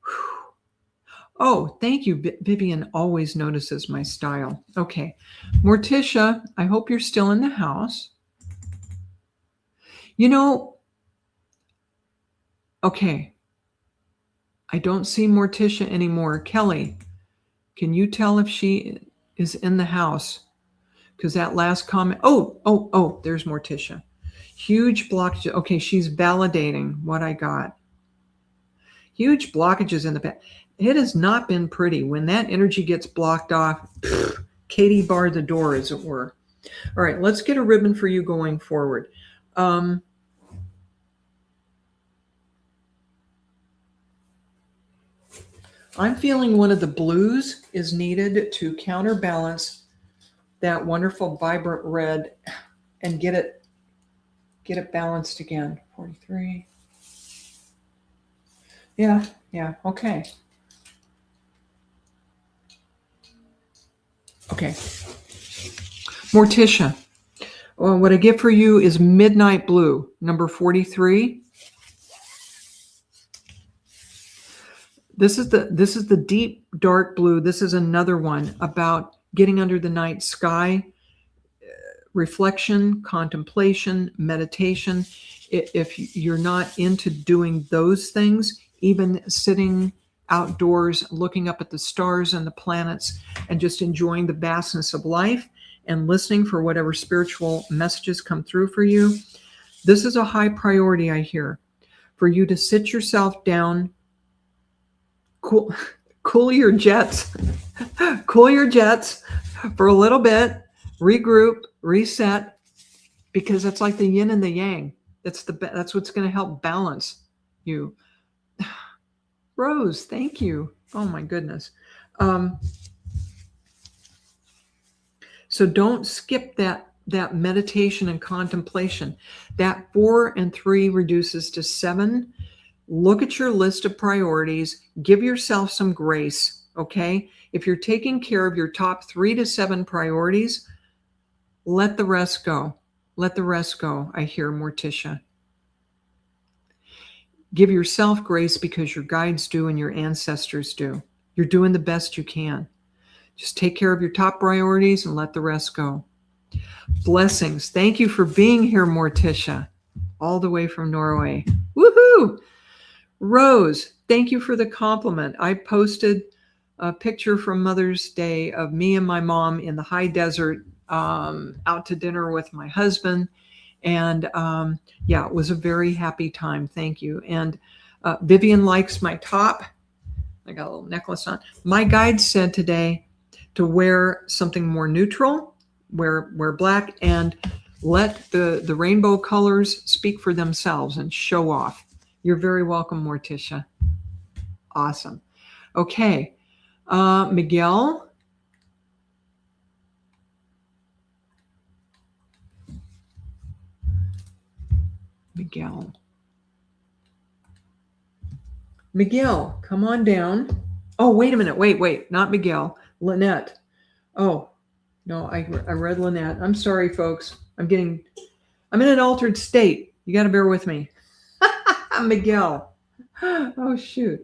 Whew. Oh, thank you. Vivian always notices my style. Okay. Morticia, I hope you're still in the house. You know, okay. I don't see Morticia anymore. Kelly, can you tell if she is in the house? Because that last comment, oh, there's Morticia. Huge blockage. Okay, she's validating what I got. Huge blockages in the past. It has not been pretty. When that energy gets blocked off, Katie barred the door, as it were. All right, let's get a ribbon for you going forward. I'm feeling one of the blues is needed to counterbalance that wonderful vibrant red and get it balanced again. 43. Yeah, okay. Okay. Morticia, what I get for you is Midnight Blue, number 43. This is the deep dark blue. This is another one about getting under the night sky, reflection, contemplation, meditation. If you're not into doing those things, even sitting outdoors, looking up at the stars and the planets and just enjoying the vastness of life and listening for whatever spiritual messages come through for you, this is a high priority, I hear, for you to sit yourself down, cool your jets, cool your jets for a little bit, regroup, reset, because it's like the yin and the yang. That's what's going to help balance you. Rose, thank you. Oh my goodness. So don't skip that meditation and contemplation. That 4 and 3 reduces to 7. Look at your list of priorities. Give yourself some grace, okay? If you're taking care of your top 3 to 7 priorities, let the rest go. Let the rest go, I hear Morticia. Give yourself grace because your guides do and your ancestors do. You're doing the best you can. Just take care of your top priorities and let the rest go. Blessings. Thank you for being here, Morticia, all the way from Norway. Woohoo! Rose, thank you for the compliment. I posted a picture from Mother's Day of me and my mom in the high desert, out to dinner with my husband. And it was a very happy time. Thank you. And Vivian likes my top. I got a little necklace on. My guide said today to wear something more neutral, wear black, and let the rainbow colors speak for themselves and show off. You're very welcome, Morticia. Awesome. Okay. Miguel. Miguel, come on down. Oh, wait a minute. Wait. Not Miguel. Lynette. Oh, no, I read Lynette. I'm sorry, folks. I'm in an altered state. You got to bear with me. Miguel. Oh, shoot.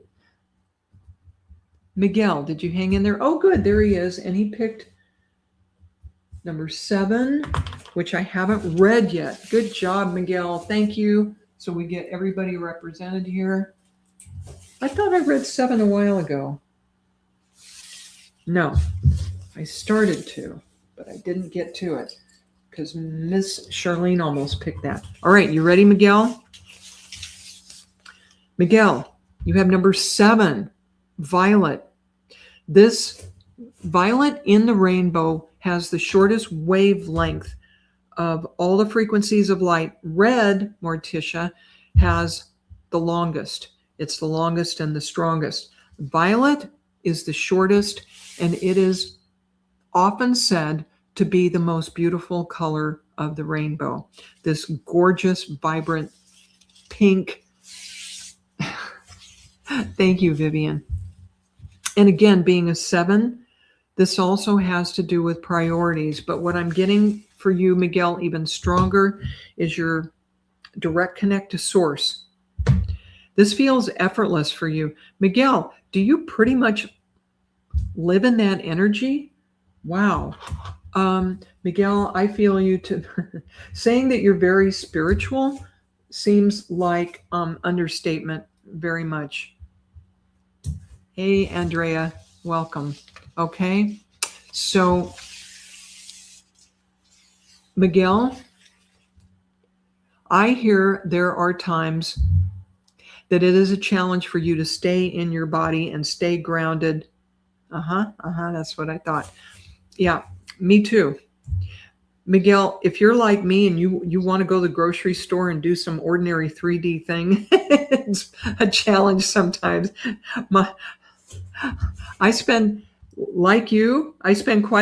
Miguel, did you hang in there? Oh, good. There he is. And he picked number 7, which I haven't read yet. Good job, Miguel. Thank you. So we get everybody represented here. I thought I read 7 a while ago. No, I started to, but I didn't get to it. because Miss Charlene almost picked that. All right, you ready, Miguel? Miguel, you have number 7, violet. This violet in the rainbow has the shortest wavelength of all the frequencies of light. Red, Morticia, has the longest. It's the longest and the strongest. Violet is the shortest, and it is often said to be the most beautiful color of the rainbow. This gorgeous, vibrant pink. Thank you, Vivian. And again, being a 7, this also has to do with priorities. But what I'm getting for you, Miguel, even stronger, is your direct connect to source. This feels effortless for you. Miguel, do you pretty much live in that energy? Wow. Miguel, I feel you to saying that you're very spiritual seems like understatement very much. Hey, Andrea, welcome. Okay. So, Miguel, I hear there are times that it is a challenge for you to stay in your body and stay grounded. That's what I thought. Yeah, me too. Miguel, if you're like me and you want to go to the grocery store and do some ordinary 3D thing, it's a challenge sometimes. I spend quite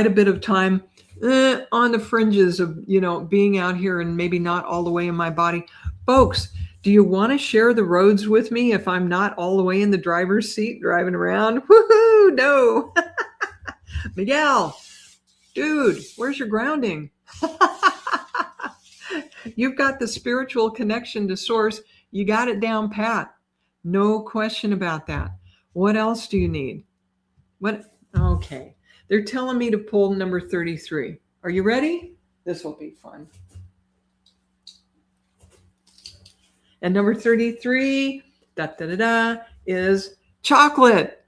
a bit of time on the fringes of, being out here and maybe not all the way in my body. Folks, do you want to share the roads with me if I'm not all the way in the driver's seat driving around? Woohoo! No. Miguel, dude, where's your grounding? You've got the spiritual connection to source. You got it down pat. No question about that. What else do you need? Okay. They're telling me to pull number 33. Are you ready? This will be fun. And number 33, is chocolate.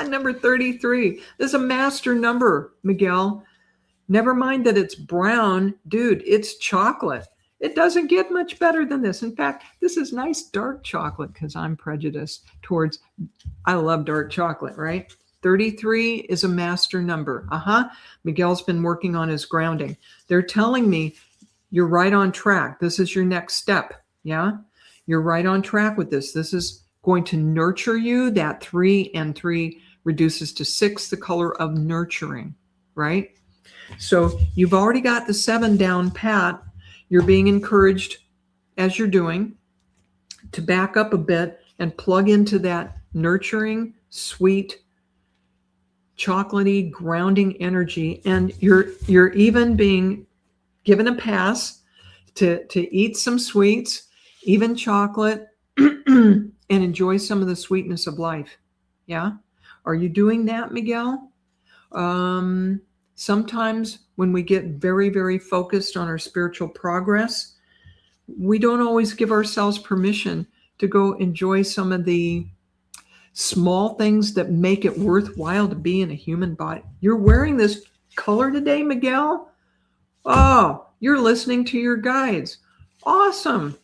Number 33. This is a master number, Miguel. Never mind that it's brown. Dude, it's chocolate. It doesn't get much better than this. In fact, this is nice dark chocolate because I'm prejudiced towards, I love dark chocolate, right? 33 is a master number. Miguel's been working on his grounding. They're telling me you're right on track. This is your next step. Yeah, you're right on track with this. This is going to nurture you. That 3 and 3 reduces to 6, the color of nurturing, right? So you've already got the 7 down pat. You're being encouraged, as you're doing, to back up a bit and plug into that nurturing, sweet, chocolatey, grounding energy. And you're even being given a pass to eat some sweets, even chocolate, and enjoy some of the sweetness of life. Yeah? Are you doing that, Miguel? Sometimes when we get very, very focused on our spiritual progress, we don't always give ourselves permission to go enjoy some of the small things that make it worthwhile to be in a human body. You're wearing this color today, Miguel? Oh, you're listening to your guides. Awesome.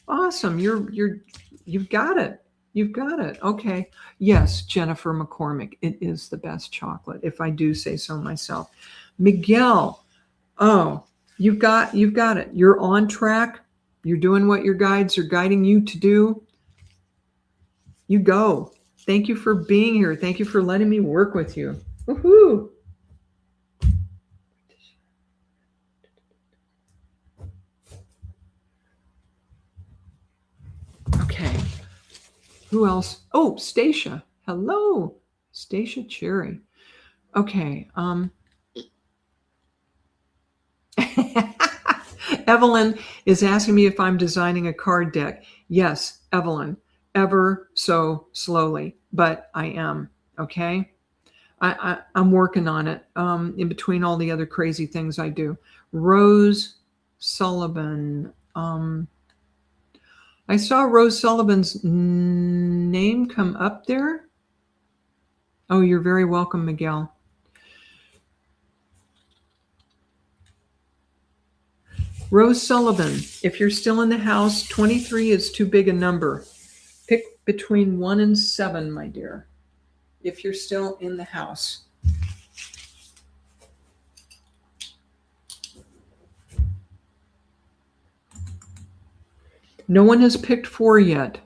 You've got it. You've got it. Okay. Yes, Jennifer McCormick. It is the best chocolate, if I do say so myself. Miguel. Oh, you've got it. You're on track. You're doing what your guides are guiding you to do. You go. Thank you for being here. Thank you for letting me work with you. Woohoo. Okay. Who else? Oh, Stacia. Hello, Stacia Cherry. Okay. Evelyn is asking me if I'm designing a card deck. Yes, Evelyn, ever so slowly, but I am. Okay. I'm working on it in between all the other crazy things I do. Rose Sullivan. I saw Rose Sullivan's name come up there. Oh, you're very welcome, Miguel. Rose Sullivan, if you're still in the house, 23 is too big a number. Pick between 1 and 7, my dear, if you're still in the house. No one has picked 4 yet.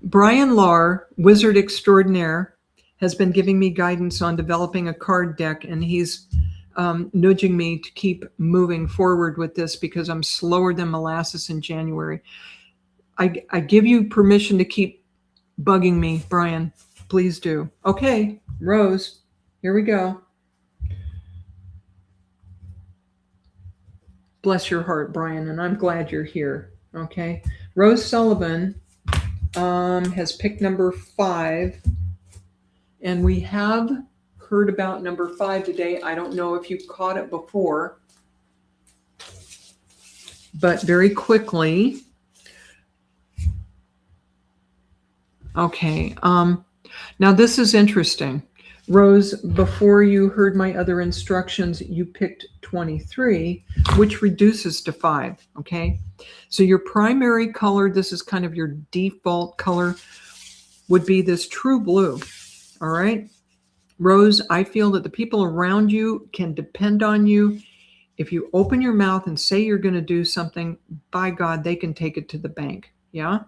Brian Lahr, wizard extraordinaire, has been giving me guidance on developing a card deck, and he's nudging me to keep moving forward with this because I'm slower than molasses in January. I give you permission to keep bugging me, Brian. Please do. Okay, Rose, here we go. Bless your heart, Brian, and I'm glad you're here. Okay, Rose Sullivan has picked number 5, and we have heard about number 5 today. I don't know if you've caught it before, but very quickly. Okay, now this is interesting. Rose, before you heard my other instructions, you picked 23, which reduces to 5, okay? So your primary color, this is kind of your default color, would be this true blue, all right? Rose, I feel that the people around you can depend on you. If you open your mouth and say you're going to do something, by God, they can take it to the bank, yeah?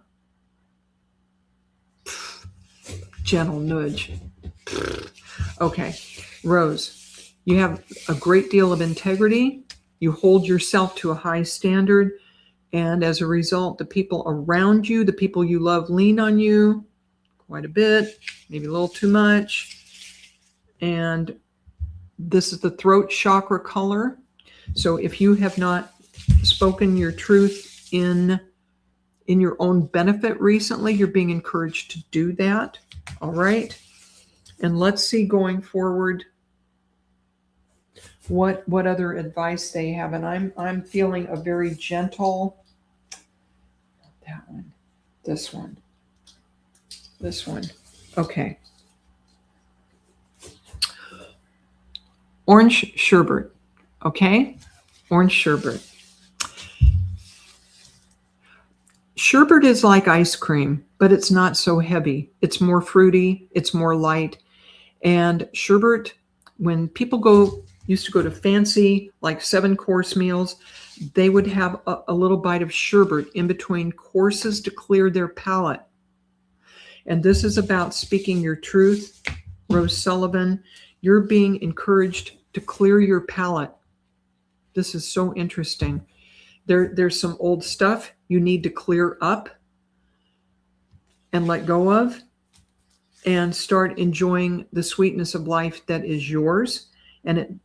Gentle nudge. Okay, Rose, you have a great deal of integrity. You hold yourself to a high standard. And as a result, the people around you, the people you love, lean on you quite a bit, maybe a little too much. And this is the throat chakra color. So if you have not spoken your truth in your own benefit recently, you're being encouraged to do that. All right. And let's see going forward what other advice they have. And I'm feeling a very gentle, that one, this one, this one. Okay. Orange sherbet. Okay. Orange sherbet. Sherbet is like ice cream, but it's not so heavy. It's more fruity. It's more light. And sherbet, when people used to go to fancy, like 7-course meals, they would have a little bite of sherbet in between courses to clear their palate. And this is about speaking your truth. Rose Sullivan, you're being encouraged to clear your palate. This is so interesting. There's some old stuff you need to clear up and let go of, and start enjoying the sweetness of life that is yours. And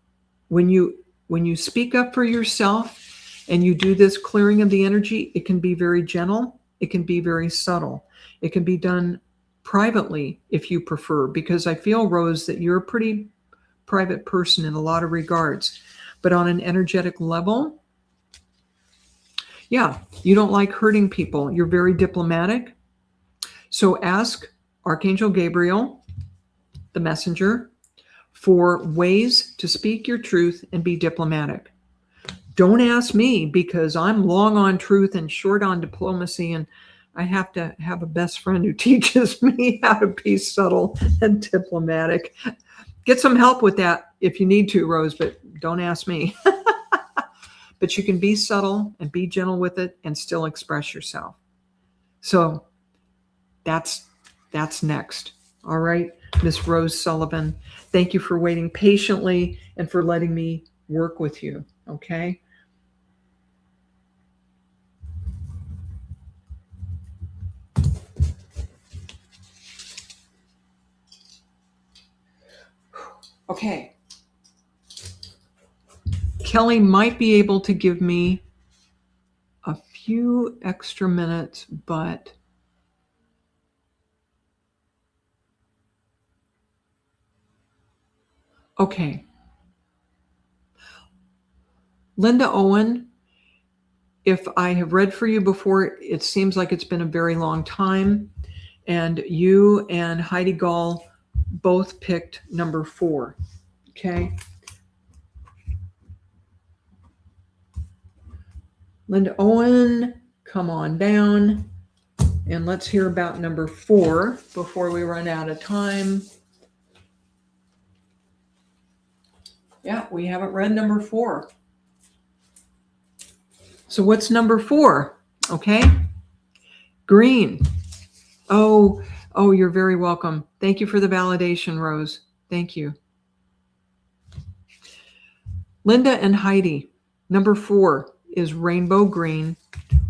when you speak up for yourself and you do this clearing of the energy, it can be very gentle. It can be very subtle. It can be done privately if you prefer, because I feel, Rose, that you're a pretty private person in a lot of regards. But on an energetic level, yeah, you don't like hurting people. You're very diplomatic. So ask Archangel Gabriel, the messenger, for ways to speak your truth and be diplomatic. Don't ask me, because I'm long on truth and short on diplomacy, and I have to have a best friend who teaches me how to be subtle and diplomatic. Get some help with that if you need to, Rose, but don't ask me. But you can be subtle and be gentle with it and still express yourself. So that's next. All right, Miss Rose Sullivan, thank you for waiting patiently and for letting me work with you. Okay. Okay. Kelly might be able to give me a few extra minutes, but okay. Linda Owen, if I have read for you before, it seems like it's been a very long time. And you and Heidi Gall both picked number 4. Okay. Linda Owen, come on down. And let's hear about number 4 before we run out of time. Yeah, we haven't read number 4. So what's number 4? Okay. Green. Oh, you're very welcome. Thank you for the validation, Rose. Thank you. Linda and Heidi, number 4 is rainbow green,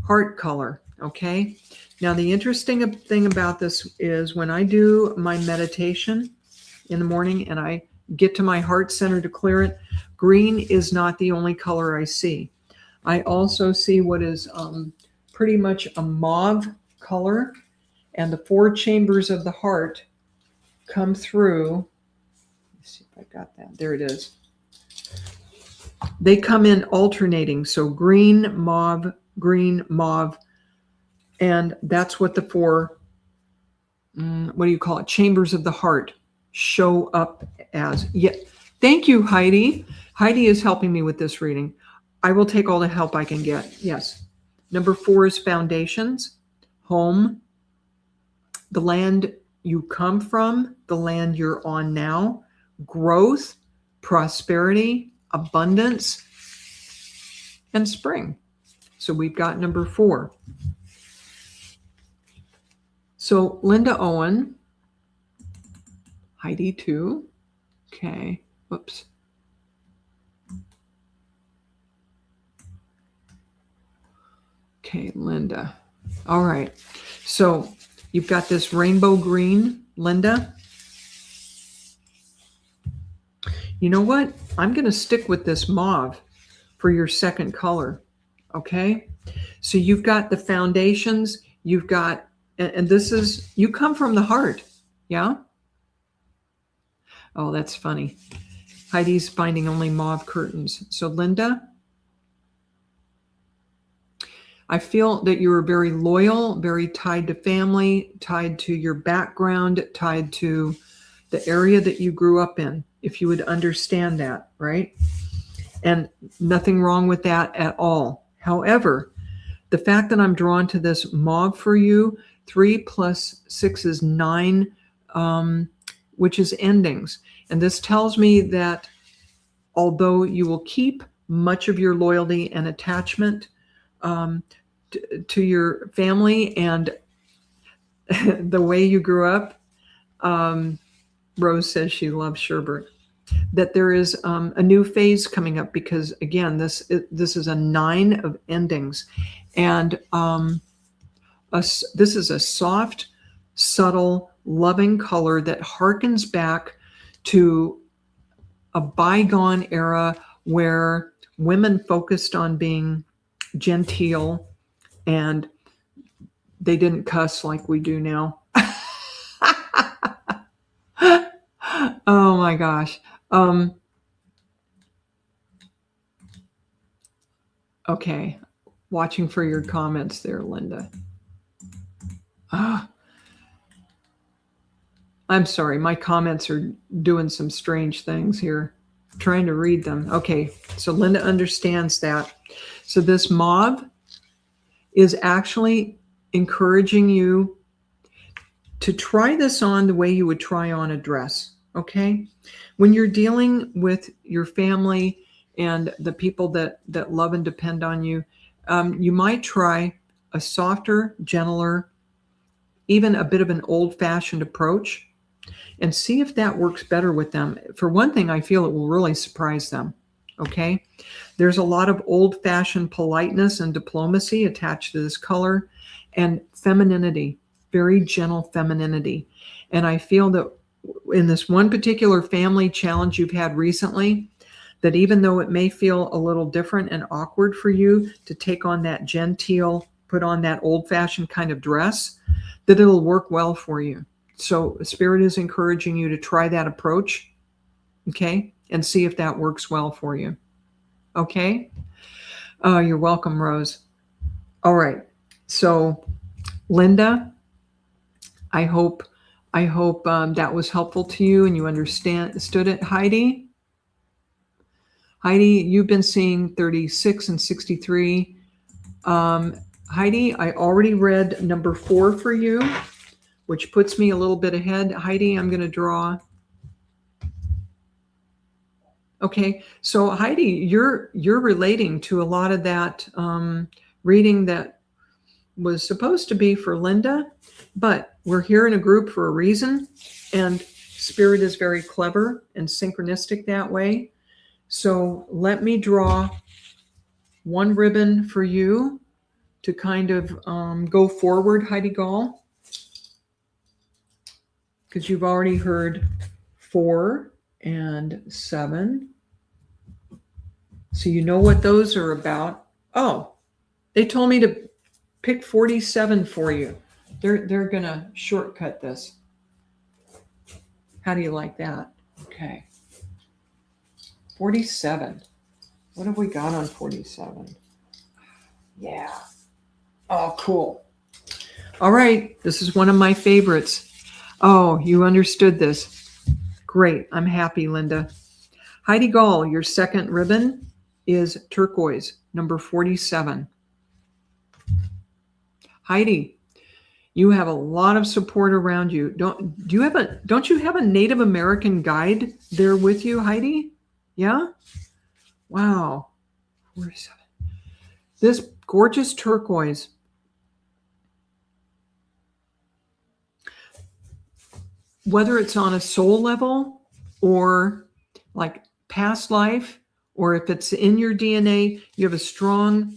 heart color. Okay. Now, the interesting thing about this is when I do my meditation in the morning and I get to my heart center to clear it, green is not the only color I see. I also see what is pretty much a mauve color, and the 4 chambers of the heart come through. Let's see if I got that. There it is. They come in alternating. So green, mauve, and that's what the 4, what do you call it? Chambers of the heart show up as. Yeah. Thank you, Heidi. Heidi is helping me with this reading. I will take all the help I can get. Yes. Number 4 is foundations, home, the land you come from, the land you're on now, growth, prosperity, abundance, and spring. So we've got number 4. So Linda Owen, Heidi too. Okay. Whoops. Okay, Linda. All right. So you've got this rainbow green, Linda. You know what? I'm going to stick with this mauve for your second color. Okay. So you've got the foundations. You've got, and this is, you come from the heart. Yeah. Oh, that's funny. Heidi's finding only mauve curtains. So Linda, I feel that you are very loyal, very tied to family, tied to your background, tied to the area that you grew up in, if you would understand that, right? And nothing wrong with that at all. However, the fact that I'm drawn to this mauve for you, 3 + 6 is 9, which is endings. And this tells me that although you will keep much of your loyalty and attachment to your family and the way you grew up, Rose says she loves sherbet, that there is a new phase coming up because, again, this is a 9 of endings. And this is a soft, subtle, loving color that harkens back to a bygone era where women focused on being genteel and they didn't cuss like we do now. Oh my gosh. Okay. Watching for your comments there, Linda. I'm sorry. My comments are doing some strange things here. I'm trying to read them. Okay. So Linda understands that. So this mauve is actually encouraging you to try this on the way you would try on a dress. Okay. When you're dealing with your family and the people that love and depend on you, you might try a softer, gentler, even a bit of an old-fashioned approach and see if that works better with them. For one thing, I feel it will really surprise them. Okay. There's a lot of old-fashioned politeness and diplomacy attached to this color and femininity, very gentle femininity. And I feel that in this one particular family challenge you've had recently, that even though it may feel a little different and awkward for you to take on that genteel, put on that old-fashioned kind of dress, that it'll work well for you. So Spirit is encouraging you to try that approach, okay, and see if that works well for you. Okay? You're welcome, Rose. All right. So, Linda, I hope I hope that was helpful to you and you understood it. Heidi, you've been seeing 36 and 63. Heidi, I already read number 4 for you, which puts me a little bit ahead. Heidi, I'm going to draw. Okay, so Heidi, you're relating to a lot of that reading that was supposed to be for Linda, but we're here in a group for a reason, and Spirit is very clever and synchronistic that way. So let me draw one ribbon for you to kind of go forward, Heidi Gall, because you've already heard 4 and 7. So you know what those are about. Oh, they told me to pick 47 for you. They're going to shortcut this. How do you like that? Okay. 47. What have we got on 47? Yeah. Oh, cool. All right. This is one of my favorites. Oh, you understood this. Great. I'm happy, Linda. Heidi Gall, your second ribbon is turquoise, number 47. Heidi, you have a lot of support around you. Don't you have a Native American guide there with you, Heidi? Yeah? Wow. 47. This gorgeous turquoise. Whether it's on a soul level or like past life, or if it's in your DNA, you have a strong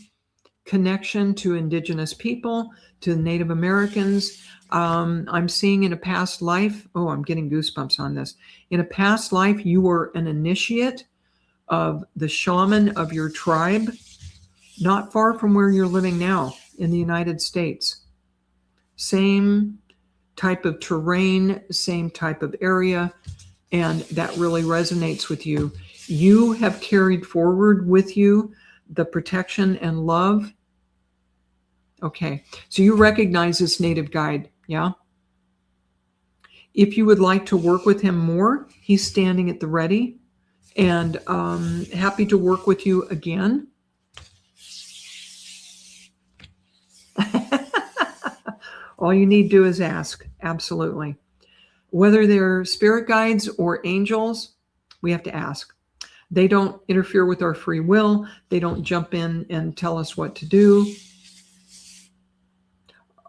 connection to indigenous people, to Native Americans. I'm seeing in a past life, oh, I'm getting goosebumps on this. In a past life, you were an initiate of the shaman of your tribe, not far from where you're living now in the United States. Same type of terrain, same type of area, and that really resonates with you. You have carried forward with you the protection and love. Okay, so you recognize this native guide, yeah? If you would like to work with him more, he's standing at the ready and happy to work with you again. All you need to do is ask, absolutely. Whether they're spirit guides or angels, we have to ask. They don't interfere with our free will. They don't jump in and tell us what to do.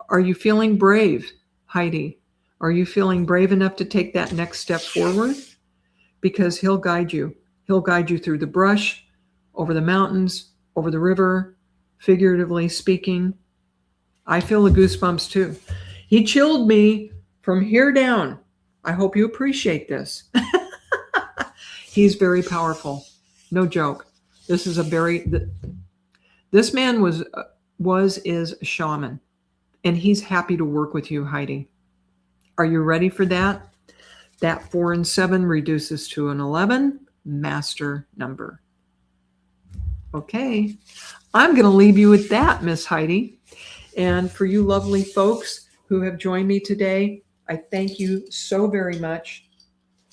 Are you feeling brave, Heidi? Are you feeling brave enough to take that next step forward? Because he'll guide you. He'll guide you through the brush, over the mountains, over the river, figuratively speaking. I feel the goosebumps too. He chilled me from here down. I hope you appreciate this. He's very powerful. No joke. This is this man is a shaman, and he's happy to work with you, Heidi. Are you ready for that? That 4 and 7 reduces to an 11, master number. Okay. I'm going to leave you with that, Miss Heidi. And for you lovely folks who have joined me today, I thank you so very much.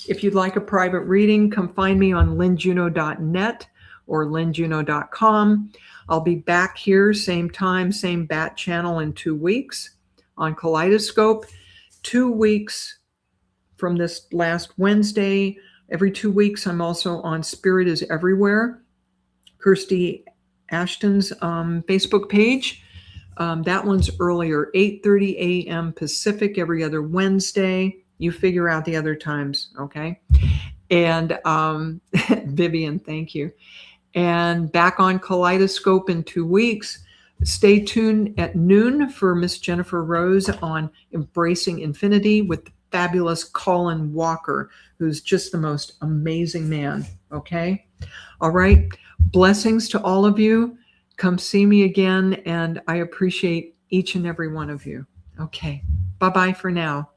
If you'd like a private reading, come find me on lynnejuneau.net or lynnejuneau.com. I'll be back here, same time, same bat channel in 2 weeks on Kaleidoscope. 2 weeks from this last Wednesday. Every 2 weeks, I'm also on Spirit is Everywhere, Kirsty Ashton's Facebook page. That one's earlier, 8:30 a.m. Pacific every other Wednesday. You figure out the other times, okay? And Vivian, thank you. And back on Kaleidoscope in 2 weeks. Stay tuned at noon for Miss Jennifer Rose on Embracing Infinity with the fabulous Colin Walker, who's just the most amazing man, okay? All right. Blessings to all of you. Come see me again, and I appreciate each and every one of you. Okay. Bye-bye for now.